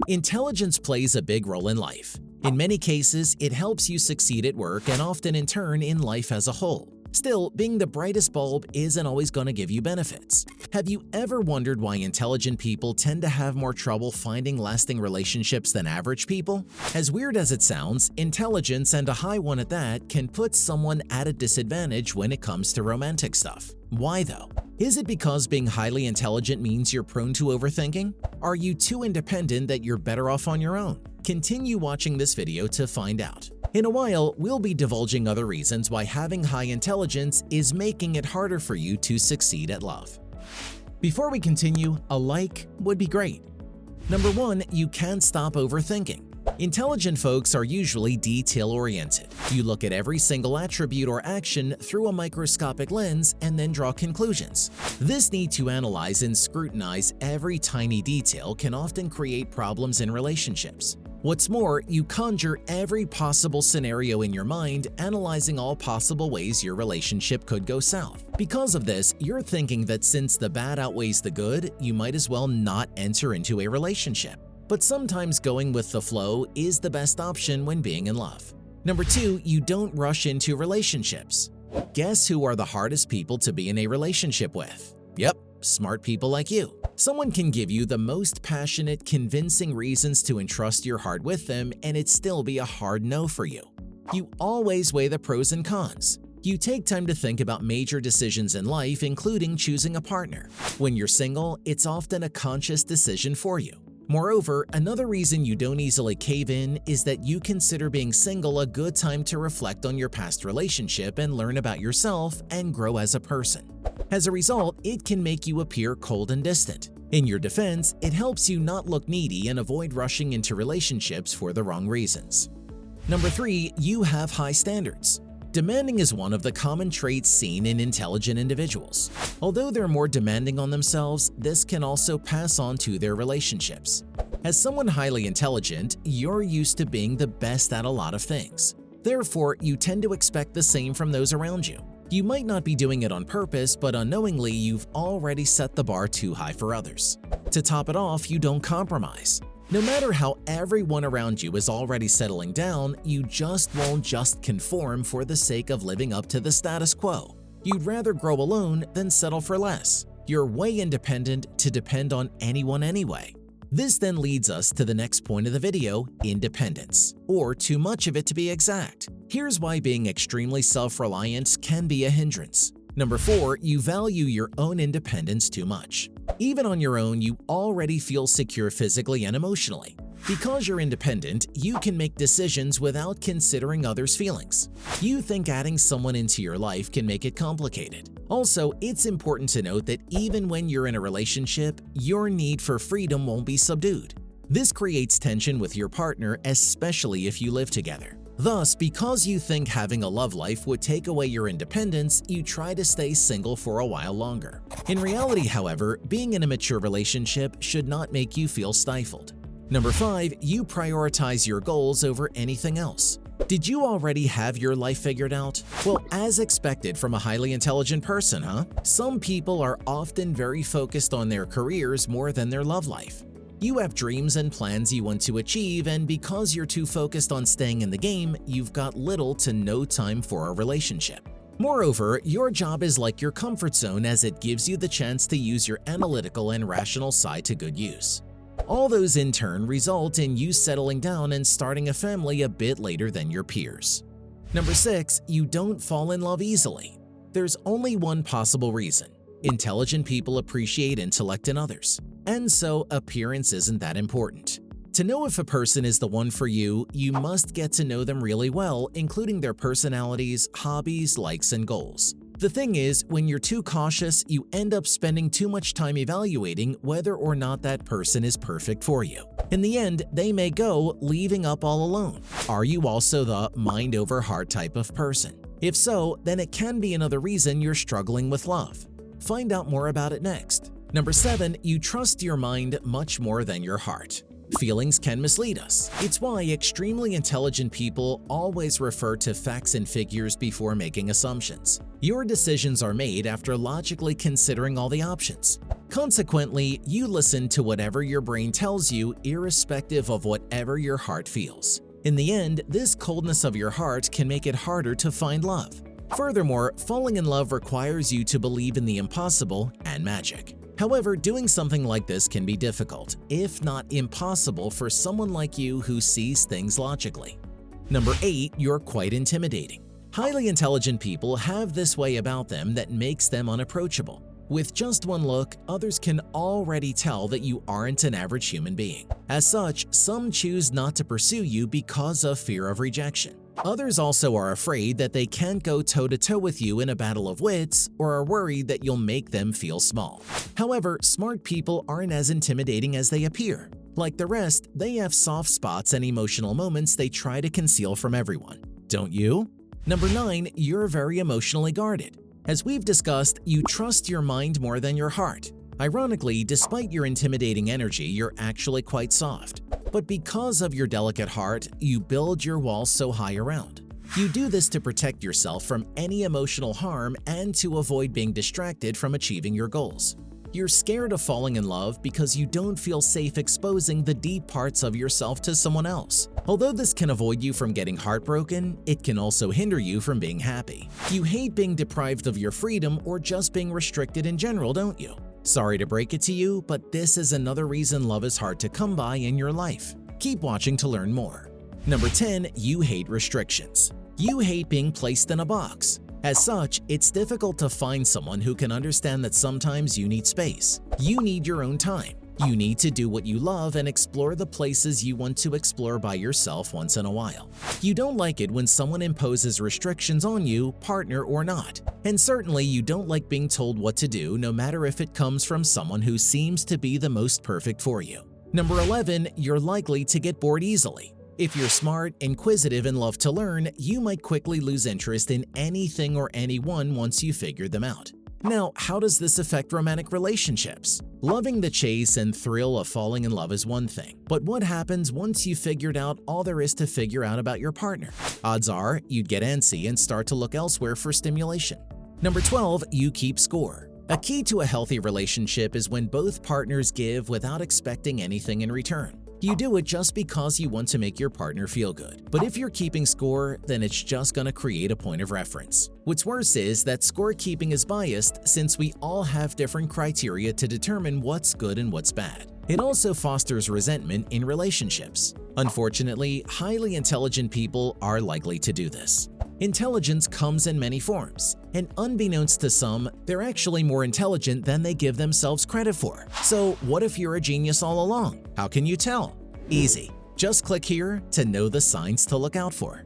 Intelligence plays a big role in life. In many cases, it helps you succeed at work and often in turn in life as a whole. Still, being the brightest bulb isn't always going to give you benefits. Have you ever wondered why intelligent people tend to have more trouble finding lasting relationships than average people? As weird as it sounds, intelligence, and a high one at that, can put someone at a disadvantage when it comes to romantic stuff. Why though? Is it because being highly intelligent means you're prone to overthinking? Are you too independent that you're better off on your own? Continue watching this video to find out. In a while, we'll be divulging other reasons why having high intelligence is making it harder for you to succeed at love. Before we continue, a like would be great. Number 1, you can't stop overthinking. Intelligent folks are usually detail-oriented. You look at every single attribute or action through a microscopic lens and then draw conclusions. This need to analyze and scrutinize every tiny detail can often create problems in relationships. What's more, you conjure every possible scenario in your mind, analyzing all possible ways your relationship could go south. Because of this, you're thinking that since the bad outweighs the good, you might as well not enter into a relationship. But sometimes going with the flow is the best option when being in love. Number 2, you don't rush into relationships. Guess who are the hardest people to be in a relationship with? Yep, smart people like you. Someone can give you the most passionate, convincing reasons to entrust your heart with them, and it'd still be a hard no for you. You always weigh the pros and cons. You take time to think about major decisions in life, including choosing a partner. When you're single, it's often a conscious decision for you. Moreover, another reason you don't easily cave in is that you consider being single a good time to reflect on your past relationship and learn about yourself and grow as a person. As a result, it can make you appear cold and distant. In your defense, it helps you not look needy and avoid rushing into relationships for the wrong reasons. Number 3, you have high standards. Demanding is one of the common traits seen in intelligent individuals. Although they're more demanding on themselves, this can also pass on to their relationships. As someone highly intelligent, you're used to being the best at a lot of things. Therefore, you tend to expect the same from those around you. You might not be doing it on purpose, but unknowingly you've already set the bar too high for others. To top it off, you don't compromise. No matter how everyone around you is already settling down, you just won't conform for the sake of living up to the status quo. You'd rather grow alone than settle for less. You're way independent to depend on anyone anyway. This then leads us to the next point of the video, independence, or too much of it to be exact. Here's why being extremely self-reliant can be a hindrance. Number 4, you value your own independence too much. Even on your own, you already feel secure physically and emotionally. Because you're independent, you can make decisions without considering others' feelings. You think adding someone into your life can make it complicated. Also, it's important to note that even when you're in a relationship, your need for freedom won't be subdued. This creates tension with your partner, especially if you live together. Thus, because you think having a love life would take away your independence, you try to stay single for a while longer. In reality, however, being in a mature relationship should not make you feel stifled. Number 5, you prioritize your goals over anything else. Did you already have your life figured out? Well, as expected from a highly intelligent person, huh? Some people are often very focused on their careers more than their love life. You have dreams and plans you want to achieve, and because you're too focused on staying in the game, you've got little to no time for a relationship. Moreover, your job is like your comfort zone, as it gives you the chance to use your analytical and rational side to good use. All those in turn result in you settling down and starting a family a bit later than your peers. Number 6, you don't fall in love easily. There's only one possible reason. Intelligent people appreciate intellect in others, and so appearance isn't that important. To know if a person is the one for you, you must get to know them really well, including their personalities, hobbies, likes, and goals. The thing is, when you're too cautious, you end up spending too much time evaluating whether or not that person is perfect for you. In the end, they may go, leaving up all alone. Are you also the mind over heart type of person? If so, then it can be another reason you're struggling with love. Find out more about it next. Number 7, you trust your mind much more than your heart. Feelings can mislead us. It's why extremely intelligent people always refer to facts and figures before making assumptions. Your decisions are made after logically considering all the options. Consequently, you listen to whatever your brain tells you, irrespective of whatever your heart feels. In the end, this coldness of your heart can make it harder to find love. Furthermore, falling in love requires you to believe in the impossible and magic. However, doing something like this can be difficult, if not impossible, for someone like you who sees things logically. Number 8. You're quite intimidating. Highly intelligent people have this way about them that makes them unapproachable. With just one look, others can already tell that you aren't an average human being. As such, some choose not to pursue you because of fear of rejection. Others also are afraid that they can't go toe-to-toe with you in a battle of wits or are worried that you'll make them feel small. However, smart people aren't as intimidating as they appear. Like the rest, they have soft spots and emotional moments they try to conceal from everyone. Don't you? Number 9. You're very emotionally guarded. As we've discussed, you trust your mind more than your heart. Ironically, despite your intimidating energy, you're actually quite soft. But because of your delicate heart, you build your walls so high around. You do this to protect yourself from any emotional harm and to avoid being distracted from achieving your goals. You're scared of falling in love because you don't feel safe exposing the deep parts of yourself to someone else. Although this can avoid you from getting heartbroken, it can also hinder you from being happy. You hate being deprived of your freedom or just being restricted in general, don't you? Sorry to break it to you, but this is another reason love is hard to come by in your life. Keep watching to learn more. Number 10. You hate restrictions. You hate being placed in a box. As such, it's difficult to find someone who can understand that sometimes you need space. You need your own time. You need to do what you love and explore the places you want to explore by yourself once in a while. You don't like it when someone imposes restrictions on you, partner or not. And certainly you don't like being told what to do, no matter if it comes from someone who seems to be the most perfect for you. Number 11. You're likely to get bored easily. If you're smart, inquisitive, and love to learn, you might quickly lose interest in anything or anyone once you figure them out. Now, how does this affect romantic relationships? Loving the chase and thrill of falling in love is one thing, but what happens once you've figured out all there is to figure out about your partner? Odds are you'd get antsy and start to look elsewhere for stimulation. Number 12. You keep score. A key to a healthy relationship is when both partners give without expecting anything in return. You do it just because you want to make your partner feel good. But if you're keeping score, then it's just gonna create a point of reference. What's worse is that scorekeeping is biased since we all have different criteria to determine what's good and what's bad. It also fosters resentment in relationships. Unfortunately, highly intelligent people are likely to do this. Intelligence comes in many forms, and unbeknownst to some, they're actually more intelligent than they give themselves credit for. So what if you're a genius all along? How can you tell? Easy. Just click here to know the signs to look out for.